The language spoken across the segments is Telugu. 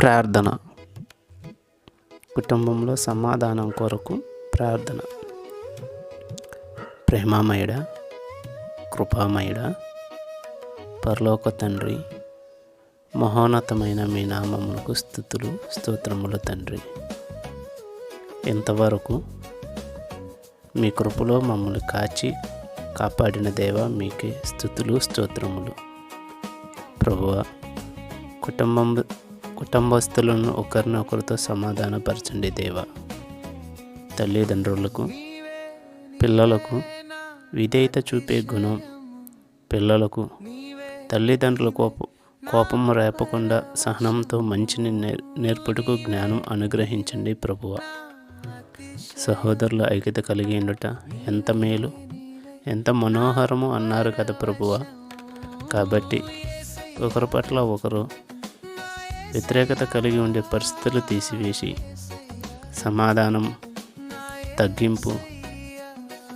ప్రార్థన. కుటుంబంలో సమాధానం కొరకు ప్రార్థన. ప్రేమమయుడా, కృపామయుడా, పరలోక తండ్రి, మహోన్నతమైన మీ నామములకు స్తుతులు స్తోత్రములు తండ్రి. ఇంతవరకు మీ కృపలో మమ్మల్ని కాచి కాపాడిన దేవా, మీకే స్తుతులు స్తోత్రములు. ప్రభువా, కుటుంబస్తులను ఒకరినొకరితో సమాధానపరచండి దేవా. తల్లిదండ్రులకు, పిల్లలకు విధేయత చూపే గుణం, పిల్లలకు తల్లిదండ్రుల కోపము రేపకుండా సహనంతో మంచిని నేర్పుటకు జ్ఞానం అనుగ్రహించండి ప్రభువా. సహోదరుల ఐక్యత కలిగి ఉండుట ఎంత మేలు, ఎంత మనోహరము అన్నారు కదా ప్రభువా. కాబట్టి ఒకరి పట్ల ఒకరు వ్యతిరేకత కలిగి ఉండే పరిస్థితులు తీసివేసి సమాధానం, తగ్గింపు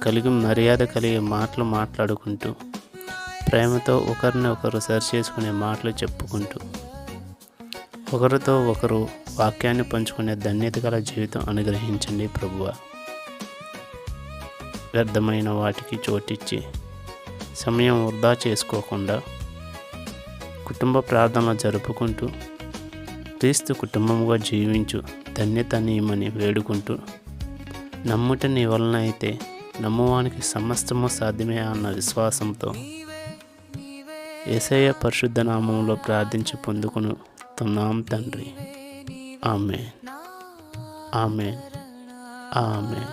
కలిగి మర్యాద కలిగే మాటలు మాట్లాడుకుంటూ, ప్రేమతో ఒకరిని ఒకరు సరి చేసుకునే మాటలు చెప్పుకుంటూ, ఒకరితో ఒకరు వాక్యాన్ని పంచుకునే ధన్యత గల జీవితం అనుగ్రహించండి ప్రభువా. వ్యర్థమైన వాటికి చోటిచ్చి సమయం వృధా చేసుకోకుండా కుటుంబ ప్రార్థనలు జరుపుకుంటూ క్రీస్తు కుటుంబముగా జీవించు ధన్యత నీమని వేడుకుంటూ, నమ్ముట నీ వలన అయితే నమ్మువానికి సమస్తము సాధ్యమే అన్న విశ్వాసంతో యేసయ్య పరిశుద్ధ నామంలో ప్రార్థించి పొందుకున్నాం తండ్రి. ఆమేన్, ఆమేన్, ఆమేన్.